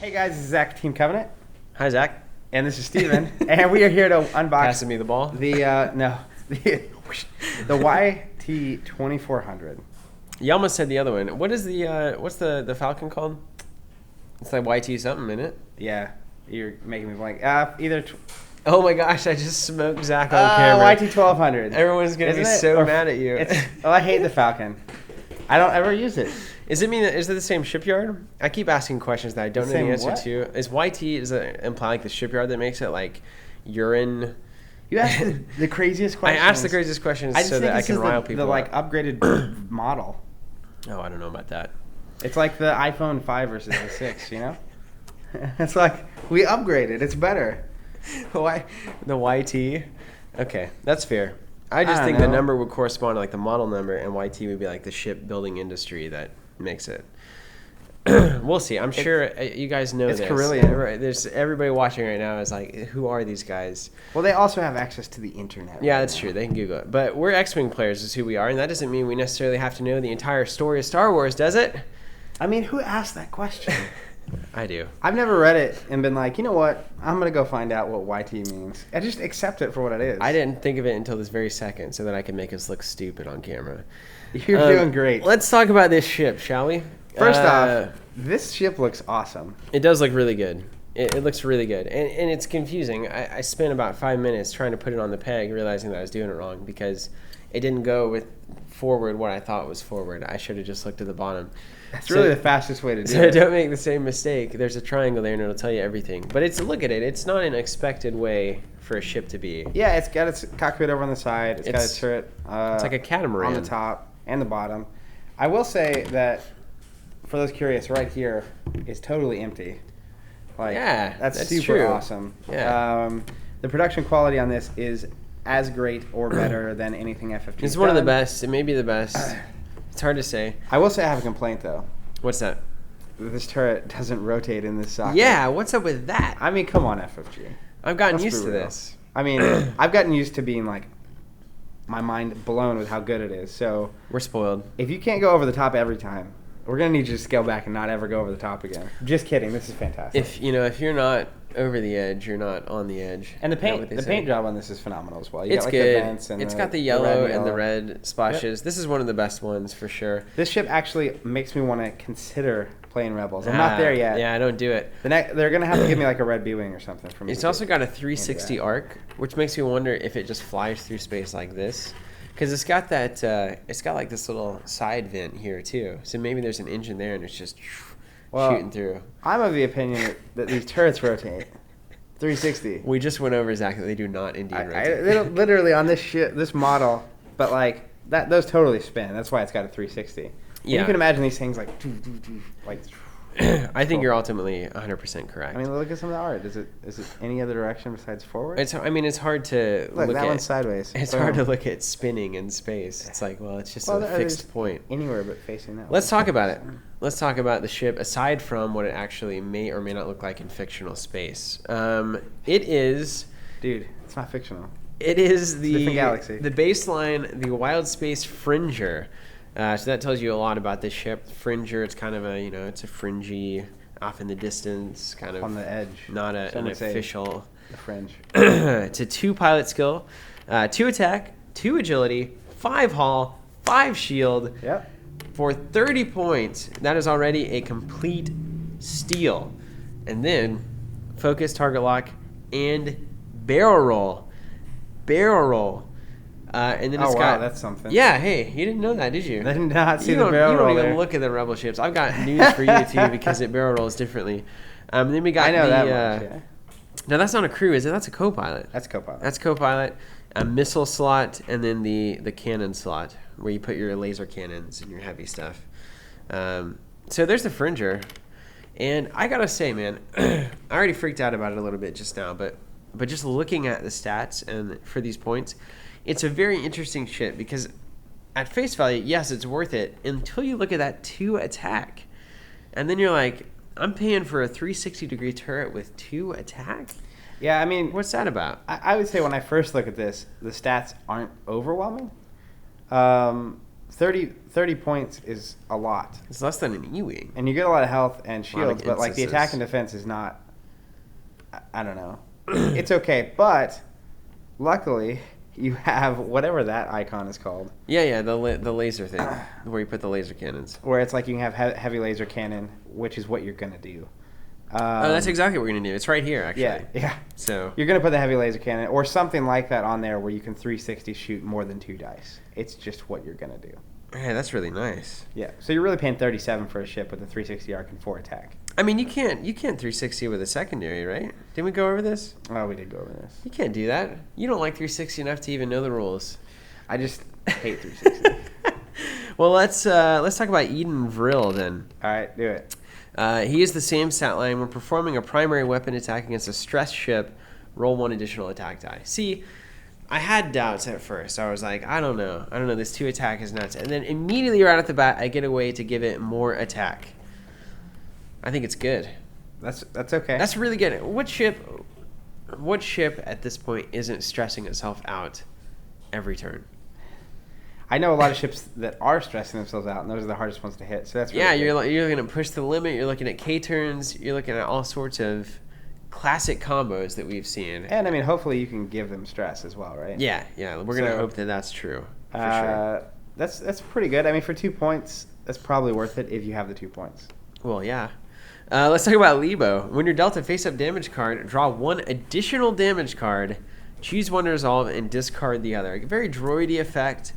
Hey guys, this is Zach, Team Covenant, Hi, Zach. and this is Steven, and we are here to unbox Passing me the ball. the YT-2400. You almost said the other one. What is what's the Falcon called? It's like YT something, isn't it? Yeah, you're making me blank. Oh my gosh, I just smoked Zach on camera. YT-1200. Everyone's going to be Isn't it? so Or- mad at you. I hate the Falcon. I don't ever use it. Is it the same shipyard? I keep asking questions that I don't know the answer what? to. Is YT, does it imply like the shipyard that makes it like urine? You asked the craziest I questions. asked the craziest questions so that I can rile people the up. upgraded model. Oh, I don't know about that. It's like the iPhone 5 versus the 6, you know? It's like, we upgraded. It's better. Why? The YT? Okay, that's fair. I just don't think the know. number would correspond to like the model number, and YT would be like the shipbuilding industry that makes it. We'll see. I'm sure you guys know it's this. Carillion. There's everybody watching right now is like, who are these guys? Well, they also have access to the internet. Yeah, right that's now. true. They can Google it. But we're X-Wing players is who we are, and that doesn't mean we necessarily have to know the entire story of Star Wars, does it? I mean, who asked that question? I do. I've never read it and been like, you know what? I'm going to go find out what YT means. I just accept it for what it is. I didn't think of it until this very second so that I can make us look stupid on camera. You're doing great. Let's talk about this ship, shall we? First off, this ship looks awesome. It does look really good. It looks really good. And it's confusing. I spent about 5 minutes trying to put it on the peg, realizing that I was doing it wrong because it didn't go with forward what I thought was forward. I should have just looked at the bottom. That's really the fastest way to do So it. don't make the same mistake. There's a triangle there and it'll tell you everything. But look at it. It's not an expected way for a ship to be. Yeah, it's got its cockpit over on the side. It's got It's- a turret It's like a catamaran. on the top and the bottom. I will say that, for those curious, right here is totally empty. Like, Yeah, that's super true. awesome. Yeah. The production quality on this is as great or better than anything FFG. It's one of the best. It may be the best. It's hard to say. I will say I have a complaint though. What's that? This turret doesn't rotate in this socket. Yeah, what's up with that? I mean, come on, FFG. I've gotten Let's used be to real. this. I mean, I've gotten used to being like, my mind blown with how good it is. So We're spoiled. if you can't go over the top every time, we're gonna need you to scale back and not ever go over the top again. Just kidding. This is fantastic. If you're not over the edge, you're not on the edge. And the Is that paint, what they the say? paint job on this is phenomenal as well. You It's got, like, good. The vents and It's got the yellow red and the yellow. red splashes. This is one of the best ones for sure. This ship actually makes me want to consider playing Rebels. I'm not there yet. Yeah, I don't do it. They're gonna have to give me like a red B-wing or something for me. It's to also do. got a 360 arc, which makes me wonder if it just flies through space like this. Because it's got that, it's got like this little side vent here too. So maybe there's an engine there and it's just shooting through. I'm of the opinion that these turrets rotate 360. We just went over exactly. They do not indeed rotate. They don't- literally on this ship, this model, but like those totally spin. That's why it's got a 360. And Yeah. you can imagine these things like I think you're ultimately 100% correct. I mean, look at some of the art. Is it any other direction besides forward? It's hard to Look, look that at. one's sideways. It's Boom. hard to look at spinning in space. It's like, well, it's just a there's fixed point. Anywhere but facing that. Let's way. talk about it. Let's talk about the ship aside from what it actually may or may not look like in fictional space. It is. Dude, it's not fictional. It is the different galaxy. The baseline, the Wild Space Fringer. So that tells you a lot about this ship. Fringer, it's kind of it's a fringy, off in the distance, kind of On the edge. not Some an would say official. The fringe. It's a 2 pilot skill, 2 attack, 2 agility, 5 haul, 5 shield. Yep. For 30 points, that is already a complete steal. And then focus, target lock, and barrel roll. Barrel roll. And then Oh, it's wow, got. that's something. Yeah, hey, you didn't know that, did you? I did not see you the don't, barrel you don't roll even there. look at the Rebel ships. I've got news for you too because it barrel rolls differently. Then we got I know the. that much. Yeah. No, that's not a crew, is it? That's a co-pilot. That's Copilot. That's co-pilot, a missile slot, and then the cannon slot where you put your laser cannons and your heavy stuff. So there's the Fringer, and I gotta say, man, I already freaked out about it a little bit just now, but just looking at the stats and for these points, it's a very interesting ship because at face value, yes, it's worth it until you look at that 2 attack, and then you're like, I'm paying for a 360-degree turret with 2 attack. Yeah, I mean, What's that about? I would say when I first look at this, the stats aren't overwhelming. 30 points is a lot. It's less than an E-Wing. And you get a lot of health and shields, but like the instances. attack and defense is not, I don't know. It's okay, but luckily you have whatever that icon is called. Yeah, the laser thing, where you put the laser cannons. Where it's like you can have heavy laser cannon, which is what you're going to do. That's exactly what we're going to do. It's right here, actually. Yeah. So you're going to put the heavy laser cannon or something like that on there where you can 360 shoot more than 2 dice. It's just what you're going to do. Hey, that's really nice. Yeah. So you're really paying 37 for a ship with a 360 arc and 4 attack. I mean, you can't 360 with a secondary, right? Didn't we go over this? Oh, we did go over this. You can't do that. You don't like 360 enough to even know the rules. I just hate 360. Well, let's talk about Eden Vril then. All right, do it. He is the same stat line. When performing a primary weapon attack against a stressed ship, roll 1 additional attack die. See, I had doubts at first. I was like, I don't know. This 2 attack is nuts. And then immediately right off the bat, I get a way to give it more attack. I think it's good. That's okay. That's really good. What ship at this point isn't stressing itself out every turn? I know a lot of ships that are stressing themselves out, and those are the hardest ones to hit. So that's really good. You're looking to push the limit. You're looking at K turns. You're looking at all sorts of classic combos that we've seen. And I mean, hopefully you can give them stress as well, right? Yeah. We're gonna hope that that's true for sure. That's pretty good. I mean, for 2 points, that's probably worth it if you have the 2 points. Well, yeah. Let's talk about Lebo. When you're dealt a face-up damage card, draw 1 additional damage card, choose 1 to resolve, and discard the other. A very droidy effect.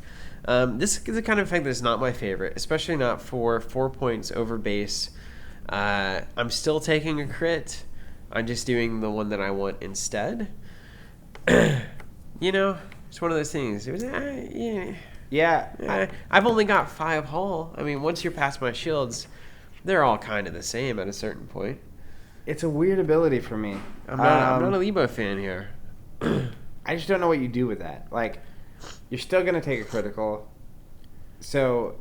This is the kind of effect that's not my favorite, especially not for 4 points over base. I'm still taking a crit. I'm just doing the one that I want instead. It's one of those things. It was, I've only got 5 hull. I mean, once you're past my shields, they're all kind of the same at a certain point. It's a weird ability for me. I'm not a Lebo fan here. I just don't know what you do with that. Like, you're still going to take a critical, so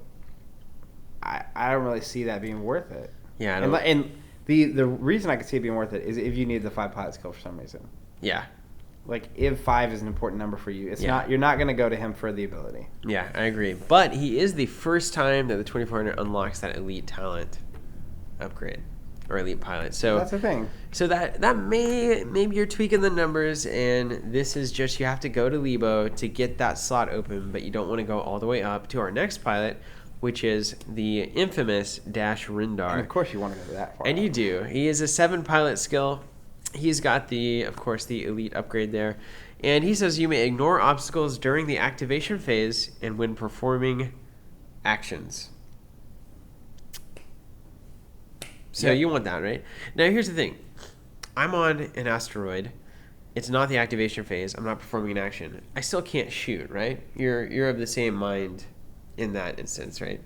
I don't really see that being worth it. Yeah, I don't. don't. And the reason I could see it being worth it is if you need the 5 pilot skill for some reason. Yeah. Like, if 5 is an important number for you, you're not going to go to him for the ability. Yeah, I agree. But he is the first time that the 2400 unlocks that elite talent upgrade or elite pilot. So that's the thing. So that maybe you're tweaking the numbers, and this is just you have to go to Lebo to get that slot open, but you don't want to go all the way up to our next pilot, which is the infamous Dash Rindar. And of course you want to go that far. And you do. He is a 7 pilot skill. He's got the elite upgrade there. And he says you may ignore obstacles during the activation phase and when performing actions. So you want that, right? Now here's the thing. I'm on an asteroid. It's not the activation phase. I'm not performing an action. I still can't shoot, right? You're of the same mind in that instance, right?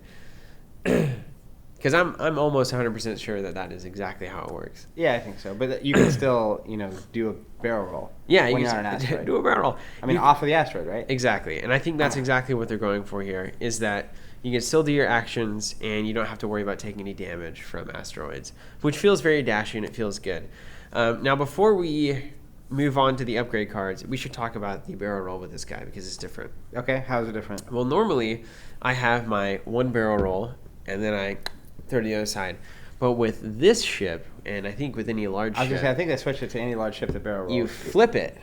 Because I'm almost 100% sure that is exactly how it works. Yeah, I think so. But you can still, do a barrel roll. Yeah, when you you're on an can asteroid. do a barrel roll. I mean, off of the asteroid, right? Exactly. And I think that's exactly what they're going for here, is that you can still do your actions and you don't have to worry about taking any damage from asteroids, which feels very dashy and it feels good. Now, before we move on to the upgrade cards, we should talk about the barrel roll with this guy because it's different. Okay, how is it different? Well, normally I have my 1 barrel roll and then I throw to the other side. But with this ship, and I think with any large ship, I think they switched it to any large ship, the barrel roll. you flip it.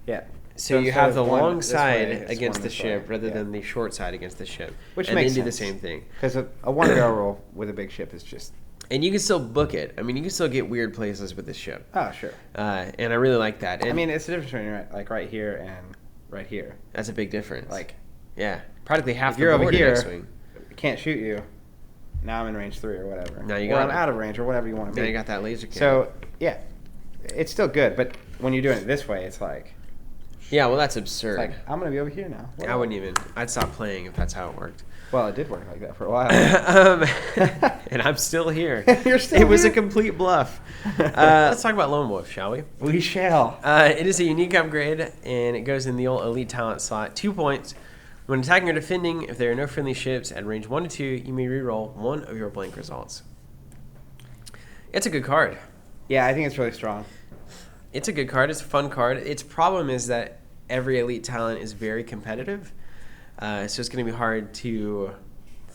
Yeah. So you have the long side way, against the ship rather yeah. than the short side against the ship. Which and makes then do sense. the same thing. Because a 1 barrel roll with a big ship is just... And you can still book it. I mean, you can still get weird places with this ship. Oh, sure. And I really like that. And I mean, it's the difference between right here and right here. that's a big difference. Like, yeah, practically half if the you're over board in here, X-Wing. can't shoot you. Now I'm in range 3 or whatever. Now you or got I'm it. out of range or whatever you want to be. Now you got that laser cannon. So, yeah, it's still good. But when you're doing it this way, it's like... Yeah, well, that's absurd. It's like, I'm going to be over here now. I wouldn't even. I'd stop playing if that's how it worked. Well, it did work like that for a while. And I'm still here. You're still It was a here? complete bluff. Let's talk about Lone Wolf, shall we? We shall. It is a unique upgrade, and it goes in the old elite talent slot. 2 points. When attacking or defending, if there are no friendly ships at range 1 to 2, you may reroll 1 of your blank results. It's a good card. Yeah, I think it's really strong. It's a good card. It's a fun card. Its problem is that every elite talent is very competitive. So it's going to be hard to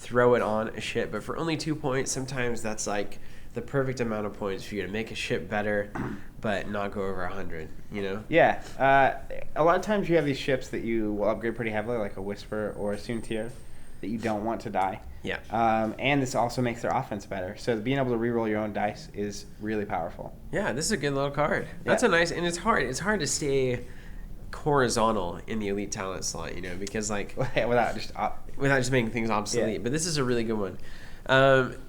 throw it on a ship, but for only 2 points, sometimes that's like the perfect amount of points for you to make a ship better, but not go over 100. You know? Yeah. A lot of times you have these ships that you will upgrade pretty heavily, like a Whisper or a Soontir, that you don't want to die. Yeah. And this also makes their offense better. So being able to reroll your own dice is really powerful. Yeah, this is a good little card. That's a nice, and it's hard. It's hard to stay horizontal in the elite talent slot, you know, because like without just making things obsolete. Yeah. But this is a really good one.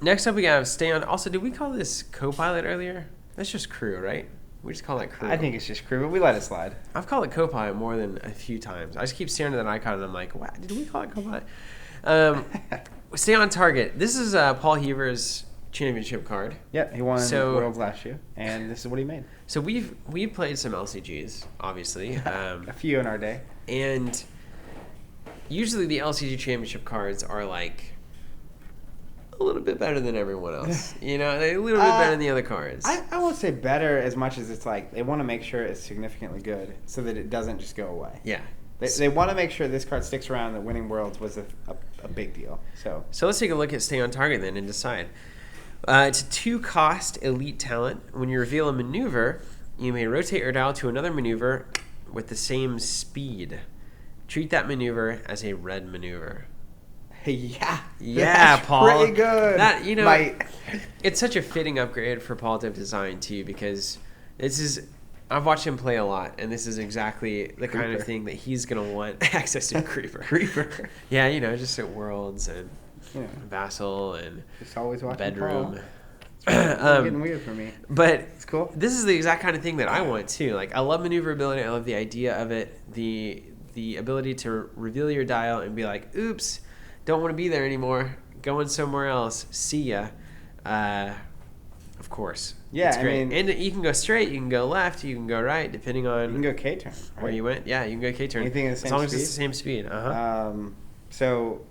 Next up, we have stay on. Also, did we call this Copilot earlier? That's just crew, right? We just call that crew. I think it's just crew, but we let it slide. I've called it Copilot more than a few times. I just keep staring at that icon and I'm like, wow, did we call it Copilot? Stay on target. This is Paul Heaver's championship card. Yeah, he won Worlds last year, and this is what he made. So we've played some LCGs, obviously. A few in our day. And usually the LCG championship cards are like a little bit better than everyone else. You know, they're a little bit better than the other cards. I won't say better as much as it's like they want to make sure it's significantly good so that it doesn't just go away. Yeah. They want to make sure this card sticks around, that winning Worlds was a big deal. So let's take a look at stay on target then and decide. It's a 2-cost elite talent. When you reveal a maneuver, you may rotate your dial to another maneuver with the same speed. Treat that maneuver as a red maneuver. Yeah, that's Paul. Pretty good. That, you know, it's such a fitting upgrade for Paul to have designed too, because I've watched him play a lot, and this is exactly the kind of thing that he's gonna want access to. Creeper. Yeah, you know, just at Worlds and Vassal and just always watching bedroom. Paul. It's getting weird for me, but it's cool. This is the exact kind of thing that I want too. Like, I love maneuverability. I love the idea of it. The ability to reveal your dial and be like, oops, don't want to be there anymore, going somewhere else, see ya. Of course. Yeah, it's great. I mean, and you can go straight, you can go left, you can go right, depending on... You can go K-turn. Where you went. Yeah, you can go K-turn. Anything at the same speed? As long as it's the same speed. So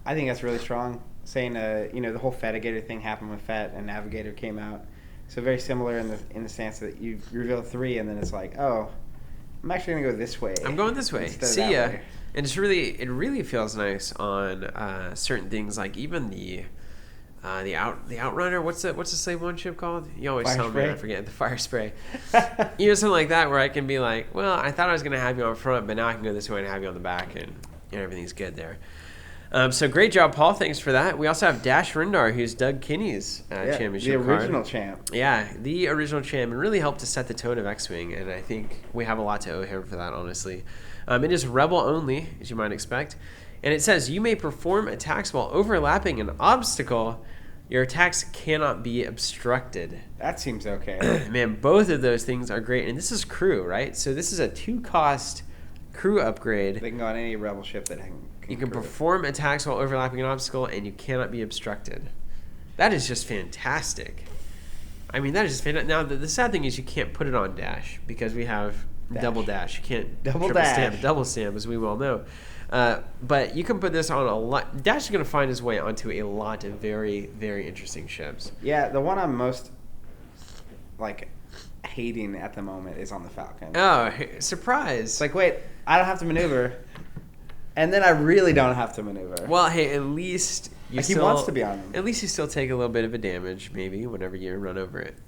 I think that's really strong. Saying, the whole Fetigator thing happened when Fet and Navigator came out. So very similar in the stance that you reveal 3 and then it's like, oh, I'm actually going to go this way. I'm going this way. See ya. And it really feels nice on certain things, like even the Outrunner. What's the Slave 1 ship called? You always tell me, I forget. The Fire Spray. Something like that, where I can be like, well, I thought I was going to have you on front, but now I can go this way and have you on the back, and everything's good there. So great job, Paul. Thanks for that. We also have Dash Rindar, who's Doug Kinney's championship card. The original champ. Yeah, the original champ, and really helped to set the tone of X-Wing, and I think we have a lot to owe him for that, honestly. It is Rebel only, as you might expect. And it says, you may perform attacks while overlapping an obstacle. Your attacks cannot be obstructed. That seems okay. Man, both of those things are great. And this is crew, right? So this is a 2-cost crew upgrade. They can go on any Rebel ship that you can perform attacks while overlapping an obstacle, and you cannot be obstructed. That is just fantastic. I mean, that is just fantastic. Now, the sad thing is you can't put it on Dash, because we have double dash. You can't double stamp, as we well know. But you can put this on a lot. Dash is going to find his way onto a lot of very, very interesting ships. Yeah, the one I'm most hating at the moment is on the Falcon. Oh, surprise! It's like, wait, I don't have to maneuver, and then I really don't have to maneuver. Well, hey, at least he wants to be on them. At least you still take a little bit of a damage, maybe, whenever you run over it.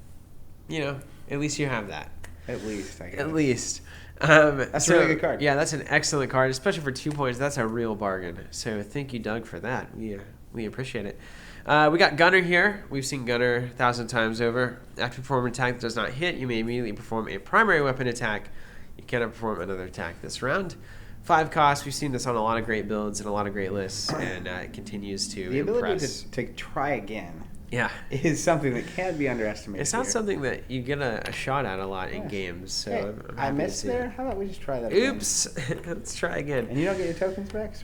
At least you have that. At least, I guess. At least. That's a really good card. Yeah, that's an excellent card, especially for 2 points. That's a real bargain. So thank you, Doug, for that. We appreciate it. We got Gunner here. We've seen Gunner 1,000 times over. After performing an attack that does not hit, you may immediately perform a primary weapon attack. You cannot perform another attack this round. 5 costs. We've seen this on a lot of great builds and a lot of great lists, and it continues to the impress. ability to try again. Yeah, is something that can't be underestimated. It's not something that you get a shot at a lot in games. So hey, I missed there. How about we just try that again? Oops. Let's try again. And you don't get your tokens back?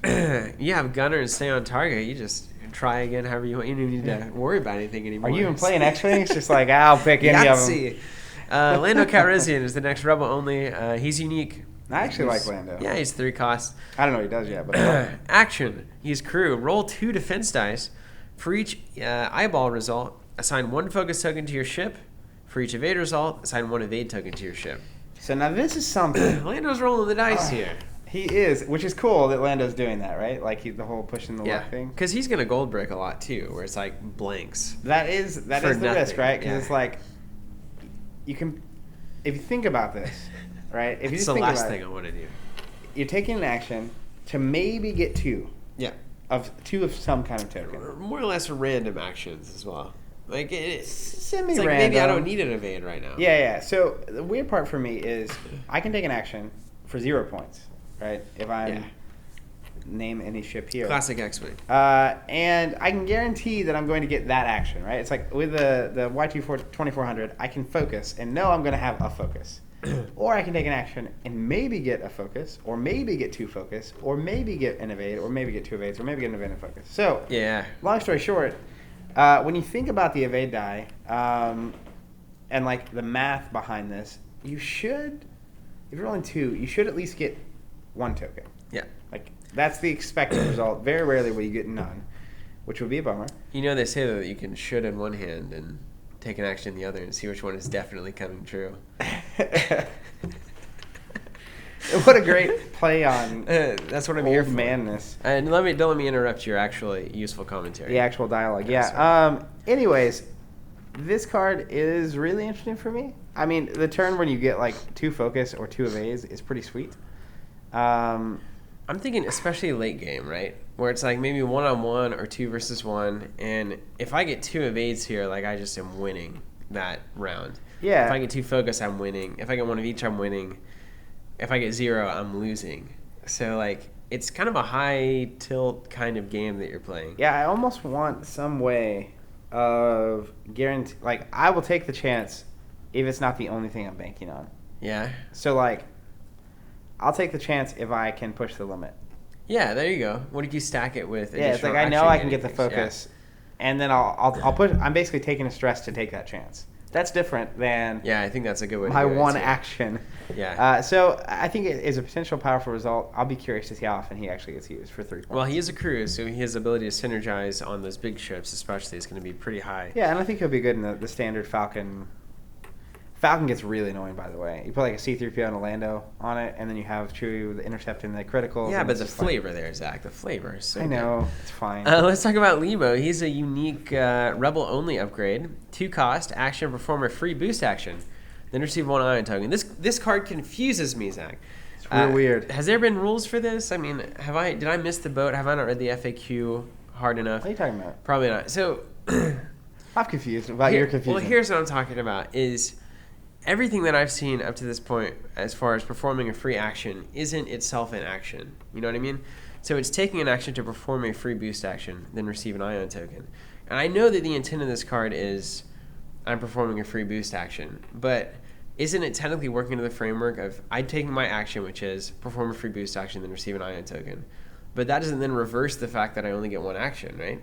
You have Gunner and stay on target. You just try again however you want. You don't need to worry about anything anymore. Are you even playing X-Wing? It's just like, I'll pick any of them. Lando Calrissian is the next Rebel only. He's unique. I actually like Lando. Yeah, he's 3 costs. I don't know what he does yet, but action. He's crew. Roll 2 defense dice. For each eyeball result, assign 1 focus token to your ship. For each evade result, assign 1 evade token to your ship. So now this is something. Lando's rolling the dice here. He is, which is cool that Lando's doing that, right? Like the whole pushing the luck thing. Because he's gonna gold brick a lot too, where it's like blanks. That is the risk, right? Because it's like you can, if you think about this, right? If you It's just the think last about thing it, I want to do. you're taking an action to maybe get two Yeah. of some kind of token. More or less random actions as well. Like it's Semi-random. like maybe I don't need an evade right now. Yeah. So the weird part for me is I can take an action for 0 points, right? If I name any ship here. Classic X-Wing. And I can guarantee that I'm going to get that action, right? It's like with the YT-2400, I can focus and know I'm going to have a focus. Or I can take an action and maybe get a focus, or maybe get 2 focus, or maybe get an evade, or maybe get 2 evades, or maybe get an evade and a focus. So, long story short, when you think about the evade die and like the math behind this, you should, if you're rolling 2, you should at least get 1 token. Yeah. Like that's the expected result. Very rarely will you get none, which would be a bummer. You know they say that you can should in one hand and take an action in the other and see which one is definitely coming true. What a great play on that's what I'm here for. Madness. And don't let me interrupt your actually useful commentary. The actual dialogue. Yeah. Anyways, this card is really interesting for me. I mean, the turn when you get like 2 focus or 2 evades is pretty sweet. I'm thinking especially late game, right? Where it's like maybe 1-on-1 or 2 versus 1, and if I get 2 evades here, like I just am winning that round. Yeah. If I get 2 focus, I'm winning. If I get 1 of each, I'm winning. If I get 0, I'm losing. So like it's kind of a high tilt kind of game that you're playing. Yeah, I almost want some way of guarantee. Like I will take the chance if it's not the only thing I'm banking on. Yeah. So like, I'll take the chance if I can push the limit. Yeah, there you go. What if you stack it with? Yeah, it's like I know I can get the focus, and then I'll put. I'm basically taking a stress to take that chance. That's different than I think that's a good way to my do it, one too. action. Yeah. So I think it is a potential powerful result. I'll be curious to see how often he actually gets used for 3 points. Well, he is a cruise, so his ability to synergize on those big ships, especially, is going to be pretty high. Yeah, and I think he'll be good in the standard Falcon. Falcon gets really annoying, by the way. You put like a C-3PO and a Lando on it, and then you have Chewie with the intercept and the criticals. Yeah, but the flavor there, Zach. The flavor is so I know. It's fine. Let's talk about Lebo. He's a unique Rebel-only upgrade. 2 cost, action, perform a free boost action. Then receive 1 ion token. This card confuses me, Zach. It's real weird. Has there been rules for this? I mean, did I miss the boat? Have I not read the FAQ hard enough? What are you talking about? Probably not. So I'm confused about your confusion. Well, here's what I'm talking about is everything that I've seen up to this point as far as performing a free action isn't itself an action. You know what I mean? So it's taking an action to perform a free boost action, then receive an ion token. And I know that the intent of this card is I'm performing a free boost action, but isn't it technically working into the framework of I'm taking my action, which is perform a free boost action, then receive an ion token? But that doesn't then reverse the fact that I only get 1 action, right?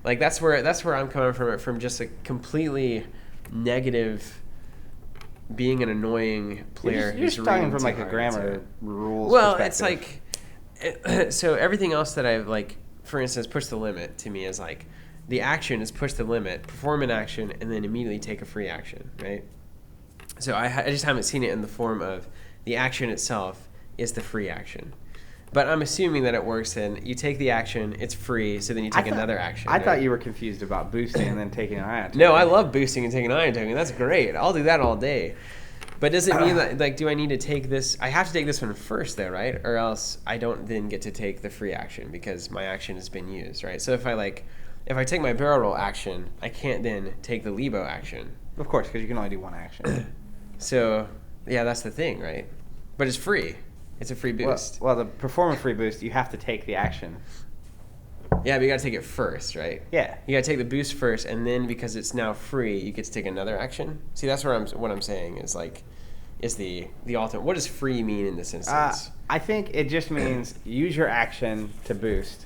Like that's where I'm coming from it, from just a completely negative, being an annoying player. You're just talking from like a grammar rules. Well, it's like so everything else that I've like, for instance, push the limit to me is like the action is push the limit, perform an action, and then immediately take a free action, right? So I just haven't seen it in the form of the action itself is the free action. But I'm assuming that it works in you take the action, it's free, so then you take another action. I thought you were confused about boosting and then taking an ion token. No, I love boosting and taking an ion token. That's great. I'll do that all day. But does it mean that, like, do I need to take this? I have to take this one first, though, right? Or else I don't then get to take the free action because my action has been used, right? So if I take my barrel roll action, I can't then take the Lebo action. Of course, because you can only do 1 action. So, yeah, that's the thing, right? But it's free. It's a free boost. Well, the perform a free boost, you have to take the action. Yeah, but you got to take it first, right? Yeah. You got to take the boost first, and then because it's now free, you get to take another action. See, that's what I'm saying is like, is the ultimate. What does free mean in this instance? I think it just means use your action to boost,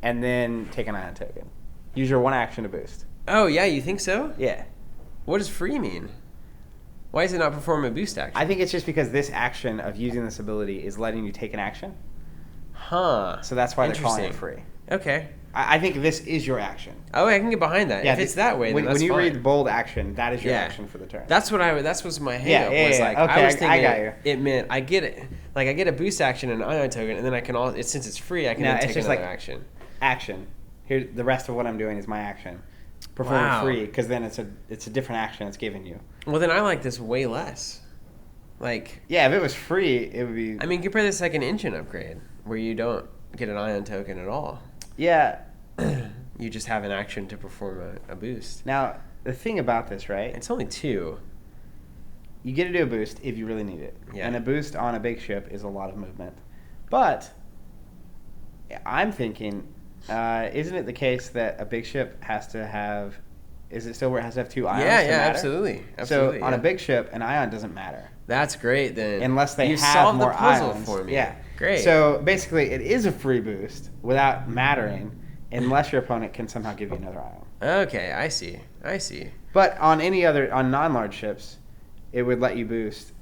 and then take an ion token. Use your 1 action to boost. Oh yeah, you think so? Yeah. What does free mean? Why does it not perform a boost action? I think it's just because this action of using this ability is letting you take an action. Huh. So that's why they're calling it free. Okay. I think this is your action. Oh, I can get behind that. If it's that way, then that's when you fine. read bold action, that is your action for the turn. That's what that was my hang up. Okay, I was thinking I got you. It meant I get it. Like I get a boost action and an ion token, and then I can since it's free, I can then take another action. Action. Here, the rest of what I'm doing is my action. Perform free, because then it's a different action it's giving you. Well, then I like this way less. Like, yeah, if it was free, it would be. I mean, compare this like an engine upgrade where you don't get an ion token at all. Yeah. You just have an action to perform a boost. Now, the thing about this, right? It's only 2. You get to do a boost if you really need it. Yeah. And a boost on a big ship is a lot of movement. But I'm thinking, isn't it the case that a big ship has to have... Is it still where it has to have 2 ions to matter? Absolutely. So on a big ship, an ion doesn't matter. That's great then. Unless they you have solved more the puzzle ions. for me. Yeah. Great. So basically, it is a free boost without mattering, unless your opponent can somehow give you another ion. Okay, I see. But on non-large ships, it would let you boost,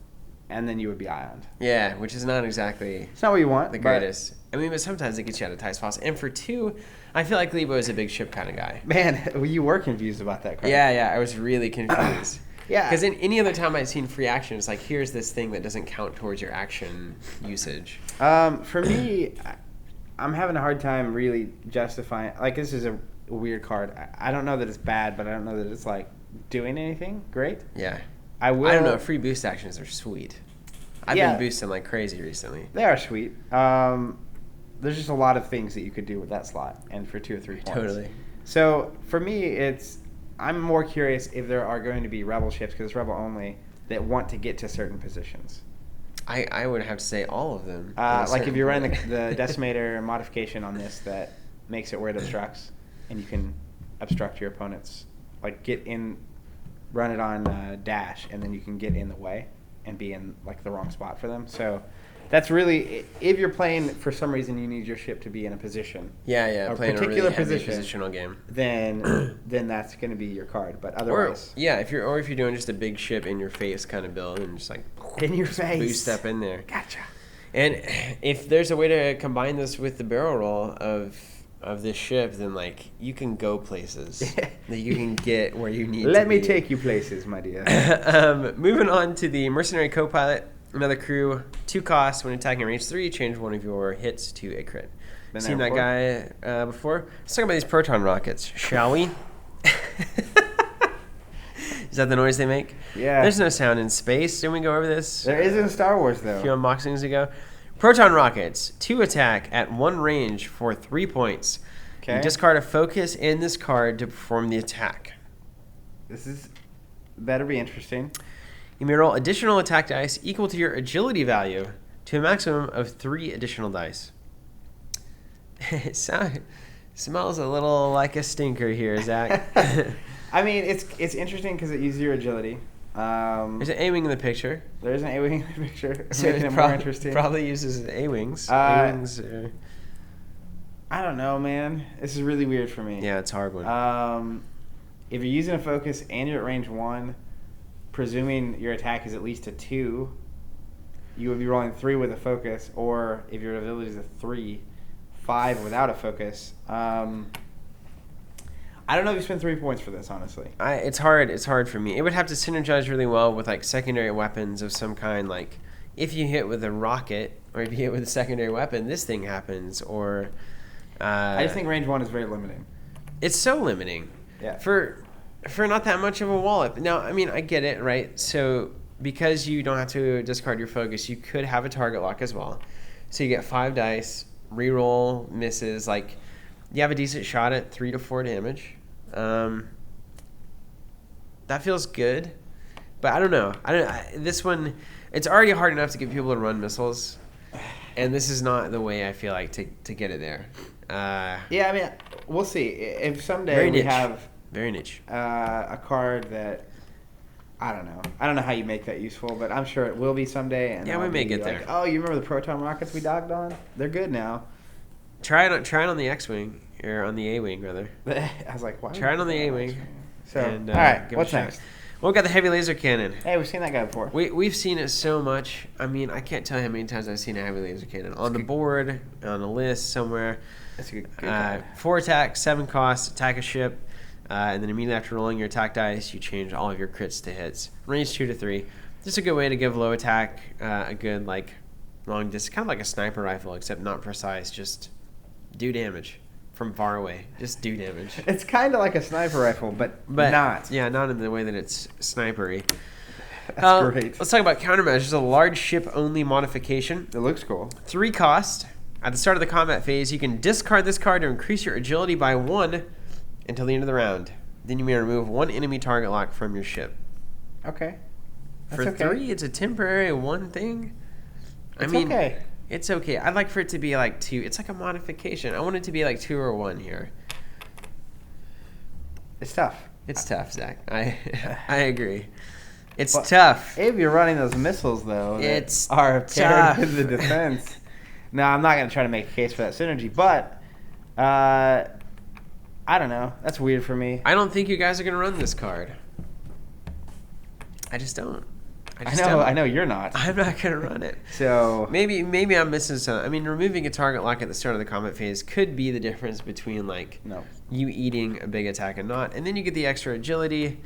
and then you would be ioned. Yeah, which is not exactly... It's not what you want. The greatest. I mean, but sometimes it gets you out of tight spots. And for 2, I feel like Lebo is a big ship kind of guy. Man, you were confused about that card. Yeah, I was really confused. Yeah. Because in any other time I've seen free action, it's like, here's this thing that doesn't count towards your action usage. For me, I'm having a hard time really justifying... Like, this is a weird card. I don't know that it's bad, but I don't know that it's, like, doing anything great. Yeah. I don't know. Free boost actions are sweet. I've been boosting like crazy recently. They are sweet. There's just a lot of things that you could do with that slot, and for 2 or 3 points. Totally. So for me, I'm more curious if there are going to be rebel ships, because it's rebel only, that want to get to certain positions. I would have to say all of them. Like if you're running the decimator modification on this that makes it where it obstructs, and you can obstruct your opponents, like run it on dash, and then you can get in the way and be in like the wrong spot for them. So that's really, if you're playing for some reason you need your ship to be in a position. Yeah, playing particular a really position, positional game. Then that's going to be your card. But otherwise, if you're doing just a big ship in your face kind of build and just like in your face, boost up in there. Gotcha. And if there's a way to combine this with the barrel roll of this ship, then like you can go places that you can get where you need to be. Let me take you places, my dear. Moving on to the mercenary Copilot. Another crew, 2 costs. When attacking range 3, change one of your hits to a crit. Seen that guy before? Let's talk about these proton rockets, shall we? Is that the noise they make? Yeah. There's no sound in space. Didn't we go over this? There is in Star Wars, though. A few unboxings ago. Proton rockets, 2 attack at 1 range for 3 points. Okay. You discard a focus in this card to perform the attack. This better be interesting. You may roll additional attack dice equal to your agility value to a maximum of 3 additional dice. It smells a little like a stinker here, Zach. I mean, it's interesting because it uses your agility. There's an A-wing in the picture. There is an A-wing in the picture, so making it more interesting. Probably uses A-wings. A-wings. I don't know, man. This is really weird for me. Yeah, it's a hard one. If you're using a focus and you're at range 1, presuming your attack is at least a 2, you would be rolling 3 with a focus, or if your ability is a 3, 5 without a focus. I don't know if you spend 3 points for this, honestly. It's hard. It's hard for me. It would have to synergize really well with like secondary weapons of some kind. Like if you hit with a rocket, or if you hit with a secondary weapon, this thing happens. Or I just think range 1 is very limiting. It's so limiting. Yeah. For not that much of a wallop. Now, I mean, I get it, right? So because you don't have to discard your focus, you could have a target lock as well. So you get 5 dice, reroll misses. Like you have a decent shot at 3 to 4 damage. That feels good, but I don't know. This one, it's already hard enough to get people to run missiles, and this is not the way I feel like to get it there. Yeah, I mean, we'll see. If someday we have very niche a card that I don't know how you make that useful, but I'm sure it will be someday. And yeah, we may get there. Oh, you remember the proton rockets we dogged on? They're good now. Try it on the X-wing. Or on the A-wing, rather. I was like, why? Try it on the A-wing. So, all right, what's next? Well, we got the heavy laser cannon. Hey, we've seen that guy before. We've seen it so much. I mean, I can't tell you how many times I've seen a heavy laser cannon. On the board, on a list somewhere. That's a good card. 4 attack, 7 cost, attack a ship, and then immediately after rolling your attack dice, you change all of your crits to hits. Range 2 to 3. Just a good way to give low attack a good, like, long distance. Kind of like a sniper rifle, except not precise. Just do damage from far away. Just do damage. It's kind of like a sniper rifle, but not. Yeah, not in the way that it's snipery. That's great. Let's talk about countermeasures. A large ship-only modification. It looks cool. 3 cost. At the start of the combat phase, you can discard this card to increase your agility by 1 until the end of the round. Then you may remove 1 enemy target lock from your ship. Okay. For 3, it's a temporary 1 thing. It's okay. It's okay. I'd like for it to be like 2. It's like a modification. I want it to be like 2 or 1 here. It's tough. It's tough, Zach. I agree. It's tough. If you're running those missiles, though, it's are paired tough. with the defense. No, I'm not going to try to make a case for that synergy, but I don't know. That's weird for me. I don't think you guys are going to run this card. I just don't. I know you're not. I'm not going to run it. So maybe I'm missing something. I mean, removing a target lock at the start of the combat phase could be the difference between like you eating a big attack and not, and then you get the extra agility.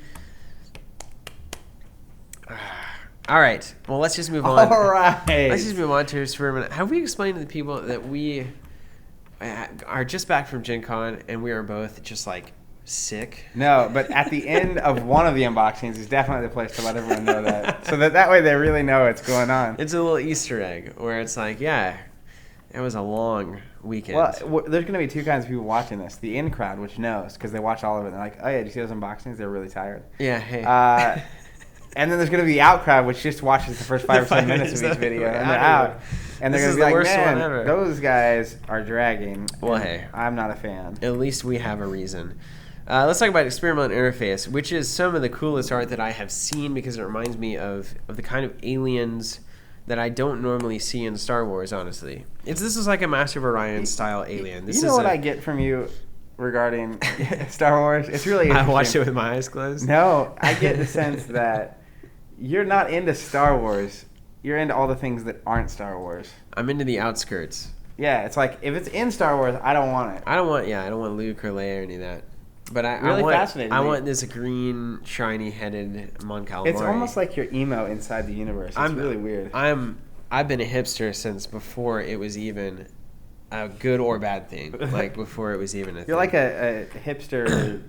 All right. Well, let's just move on. All right. Let's just move on to experiment. Have we explained to the people that we are just back from Gen Con and we are both just like sick? No, but at the end of one of the unboxings is definitely the place to let everyone know that. So that way they really know what's going on. It's a little Easter egg where it's like, yeah, it was a long weekend. Well, there's going to be 2 kinds of people watching this. The in crowd, which knows because they watch all of it. And they're like, oh, yeah, did you see those unboxings? They're really tired. Yeah, hey. And then there's going to be the out crowd, which just watches the first 5 or 10 minutes of each video. And they're out. And they're going to be like, man, those guys are dragging. Well, hey. I'm not a fan. At least we have a reason. Let's talk about experimental interface, which is some of the coolest art that I have seen because it reminds me of the kind of aliens that I don't normally see in Star Wars, honestly. This is like a Master of Orion style alien. You know what I get from you regarding Star Wars? It's really interesting. I watched it with my eyes closed? No, I get the sense that you're not into Star Wars. You're into all the things that aren't Star Wars. I'm into the outskirts. Yeah, it's like, if it's in Star Wars, I don't want it. I don't want Luke or Leia or any of that. But I want this green, shiny-headed Mon Calamari. It's almost like your emo inside the universe. It's really weird. I've been a hipster since before it was even a good or bad thing. Like, before it was even a thing. You're like a hipster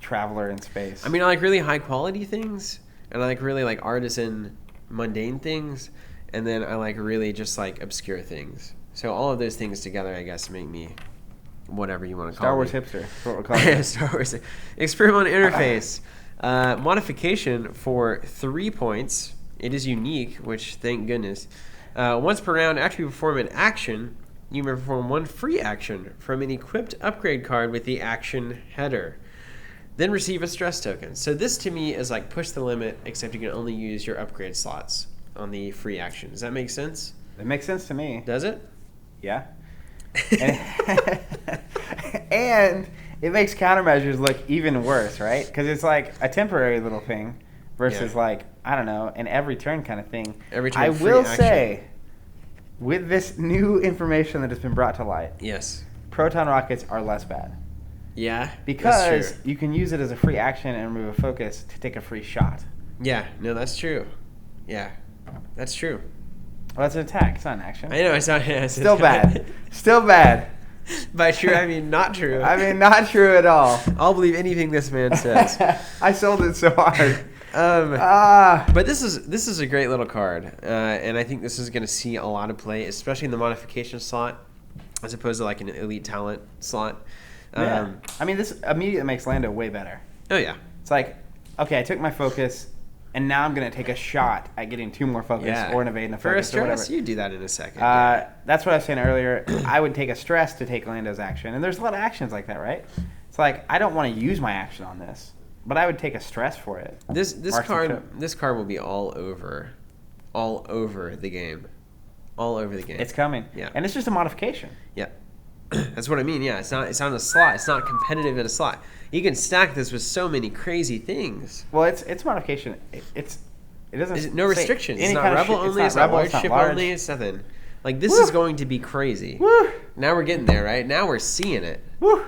traveler in space. I mean, I like really high-quality things, and I like really, like, artisan, mundane things, and then I like really just, like, obscure things. So all of those things together, I guess, make me whatever you want to call it. Star Wars hipster. That's what we're calling it. Star Wars. Experimental interface. Modification for 3 points. It is unique, which thank goodness. Once per round, after you perform an action, you may perform 1 free action from an equipped upgrade card with the action header. Then receive a stress token. So this to me is like push the limit, except you can only use your upgrade slots on the free action. Does that make sense? It makes sense to me. Does it? Yeah. And it makes countermeasures look even worse, right? Because it's like a temporary little thing versus like, I don't know, an every turn kind of thing. Every turn I free will action. say, with this new information that has been brought to light, Yes. proton rockets are less bad. Yeah. Because that's true. you can use it as a free action and remove a focus to take a free shot. Yeah. No, that's true. Yeah. That's true. Well, that's an attack. It's not an action. I know, it's not. Yeah, Still bad. Still bad. By true, I mean not true. I mean, not true at all. I'll believe anything this man says. I sold it so hard. But this is a great little card, and I think this is going to see a lot of play, especially in the modification slot, as opposed to like an elite talent slot. Yeah. I mean, this immediately makes Lando way better. Oh yeah. It's like, okay, I took my focus, and now I'm going to take a shot at getting 2 more focus or an evade and a focus For a or whatever. stress, you do that in a second. That's what I was saying earlier. I would take a stress to take Lando's action. And there's a lot of actions like that, right? It's like, I don't want to use my action on this, but I would take a stress for it. This card will be all over the game. All over the game. It's coming. Yeah. And it's just a modification. Yeah. That's what I mean. Yeah, it's not a slot. It's not competitive in a slot. You can stack this with so many crazy things. Well, it's modification. It doesn't no restrictions. Any It's not kind of rebel ship. only. It's not large ship only. It's nothing. Like this is going to be crazy. Woo. Now we're getting there, right? Now we're seeing it. Woo.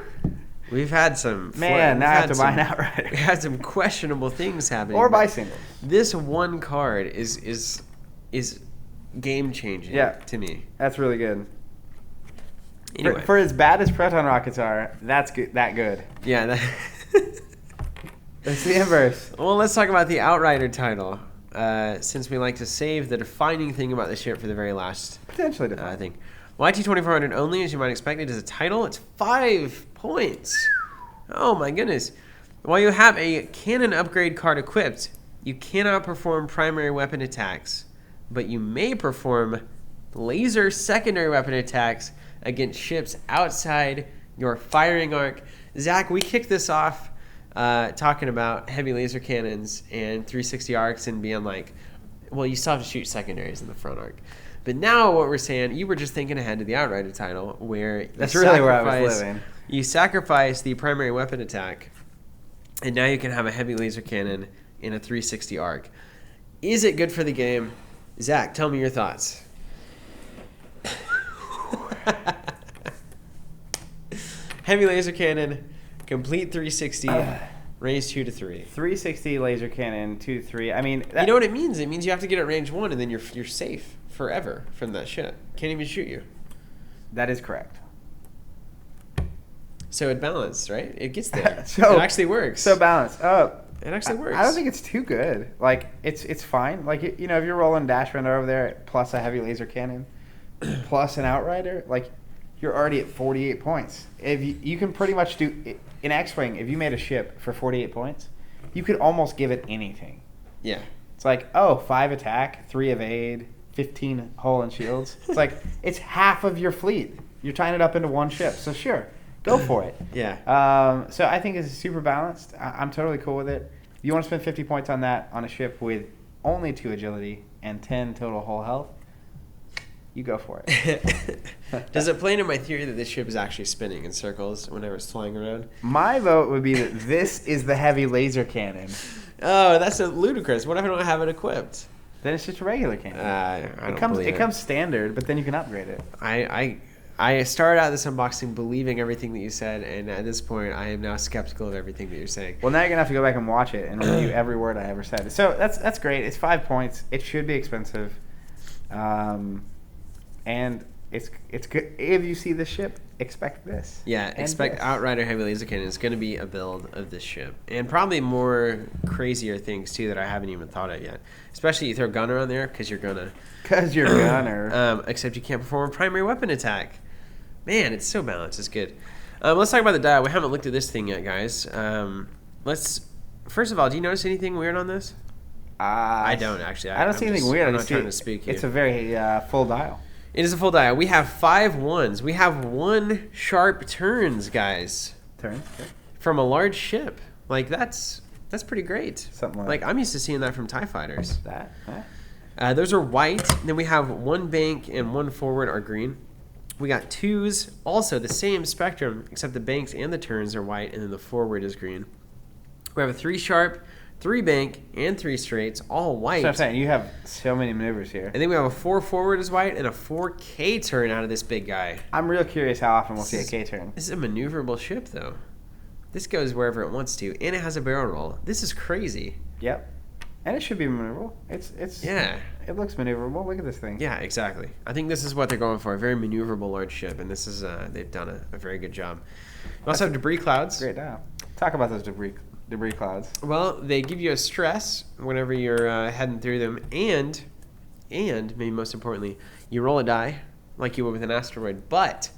We've had some now I have to buy an outrider. We had some questionable things happening. Or buy singles. This one card is game changing. To me. That's really good. Anyway. For as bad as proton rockets are, that's good. That good. Yeah. It's the inverse. Well, let's talk about the Outrider title. Since we like to save the defining thing about the ship for the very last Potentially defining. thing. YT-2400 only, as you might expect, it is a title. It's 5 points. Oh my goodness. While you have a cannon upgrade card equipped, you cannot perform primary weapon attacks, but you may perform laser secondary weapon attacks against ships outside your firing arc. Zach, we kicked this off talking about heavy laser cannons and 360 arcs and being like, well, you still have to shoot secondaries in the front arc. But now what we're saying, you were just thinking ahead to the Outrider title, where that's really where I was living. You sacrifice the primary weapon attack, and now you can have a heavy laser cannon in a 360 arc. Is it good for the game? Zach, tell me your thoughts. Heavy laser cannon, complete 360, range 2 to 3. 360 laser cannon, 2 to 3. I mean, you know what it means? It means you have to get at range 1, and then you're safe forever from that shit. Can't even shoot you. That is correct. So it balanced, right? It gets there. It actually works. So balanced. Oh, it actually works. I don't think it's too good. Like it's fine. Like if you're rolling Dash Runner over there plus a heavy laser cannon, plus an Outrider, like you're already at 48 points. If you can pretty much do in X-Wing, if you made a ship for 48 points, you could almost give it anything. Yeah. It's like 5 attack, 3 evade, 15 hull and shields. It's like it's half of your fleet. You're tying it up into one ship. So sure. Go for it. Yeah. So I think it's super balanced. I'm totally cool with it. If you want to spend 50 points on that on a ship with only 2 agility and 10 total hull health, you go for it. Does it play into my theory that this ship is actually spinning in circles whenever it's flying around? My vote would be that this is the heavy laser cannon. Oh, that's ludicrous. What if I don't have it equipped? Then it's just a regular cannon. I don't believe it. It comes standard, but then you can upgrade it. I started out this unboxing believing everything that you said, and at this point, I am now skeptical of everything that you're saying. Well, now you're gonna have to go back and watch it and review every word I ever said. So that's great. It's 5 points. It should be expensive, and it's good. If you see this ship, expect this. Yeah, expect Outrider Heavy Laser Cannon. It's going to be a build of this ship, and probably more crazier things too that I haven't even thought of yet. Especially you throw Gunner on there because you're gonna. Because you're Gunner. Except you can't perform a primary weapon attack. Man, it's so balanced. It's good. Let's talk about the dial. We haven't looked at this thing yet, guys. First of all, do you notice anything weird on this? I don't actually. I don't see anything weird. I'm not trying to speak here. It's a very full dial. It is a full dial. We have 5 ones. We have 1 sharp turns, guys. Turns? Okay. From a large ship. Like, that's pretty great. Something like I'm used to seeing that from TIE fighters. That? Those are white. Then we have 1 bank and 1 forward are green. We got 2s, also the same spectrum, except the banks and the turns are white, and then the forward is green. We have a 3 sharp, 3 bank, and 3 straights, all white. So I'm saying, you have so many maneuvers here. And then we have a 4 forward is white and a 4 K turn out of this big guy. I'm real curious how often we'll see a K turn. This is a maneuverable ship, though. This goes wherever it wants to, and it has a barrel roll. This is crazy. Yep. And it should be maneuverable. Yeah. It looks maneuverable. Look at this thing. Yeah, exactly. I think this is what they're going for, a very maneuverable large ship, and this is they've done a very good job. We also have debris clouds. Great dial. Talk about those debris clouds. Well, they give you a stress whenever you're heading through them, and maybe most importantly, you roll a die like you would with an asteroid. But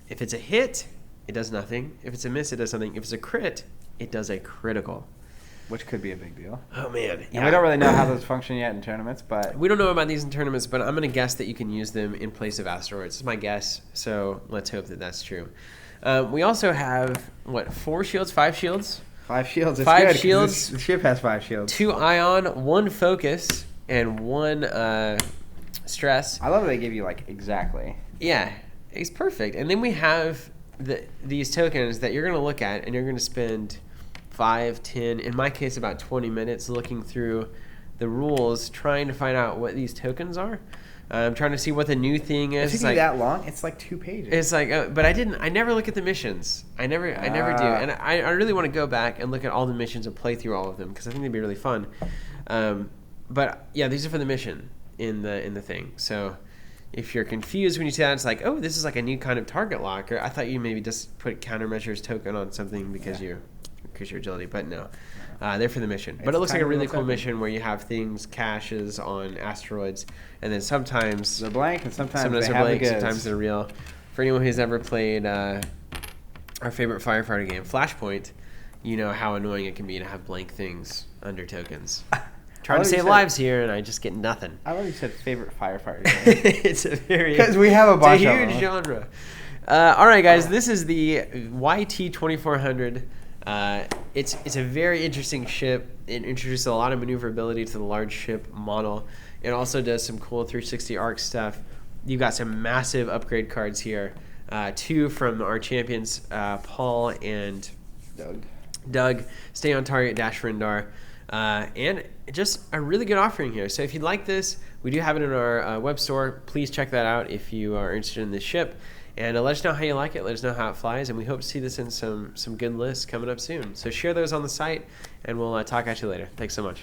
if it's a hit, it does nothing. If it's a miss, it does something. If it's a crit, it does a critical. Which could be a big deal. Oh, man. Yeah. And we don't really know how those function yet in tournaments, but... We don't know about these in tournaments, but I'm going to guess that you can use them in place of asteroids. It's my guess, so let's hope that that's true. We also have, 4 shields? 5 shields? 5 shields. It's 5 good, shields. The ship has 5 shields. 2 ion, 1 focus, and 1 stress. I love that they give you, exactly. Yeah. It's perfect. And then we have these tokens that you're going to look at, and you're going to spend 5, 10, in my case, about 20 minutes looking through the rules, trying to find out what these tokens are. I'm trying to see what the new thing is. It took you that long? It's like 2 pages. It's like, but I never look at the missions. I never do. And I really want to go back and look at all the missions and play through all of them because I think they'd be really fun. But yeah, these are for the mission in the thing. So if you're confused when you see that, it's like, oh, this is like a new kind of target lock. Or I thought you maybe just put countermeasures token on something because you're agility, but no. They're for the mission. But it looks like a really cool mission where you have things, caches on asteroids, and then sometimes they're blank and sometimes they're have blank, the goods. sometimes they're real. For anyone who's ever played our favorite firefighter game, Flashpoint, you know how annoying it can be to have blank things under tokens. Trying to save lives here, and I just get nothing. I already said favorite firefighter game. It's a very... Because we have a bunch It's a of huge them. genre. All right, guys, this is the YT-2400. It's a very interesting ship. It introduces a lot of maneuverability to the large ship model. It also does some cool 360 arc stuff. You've got some massive upgrade cards here. 2 from our champions, Paul and Doug. Stay on target, dash Rindar. And just a really good offering here. So if you'd like this, we do have it in our web store. Please check that out if you are interested in this ship. And let us know how you like it. Let us know how it flies. And we hope to see this in some good lists coming up soon. So share those on the site, and we'll talk at you later. Thanks so much.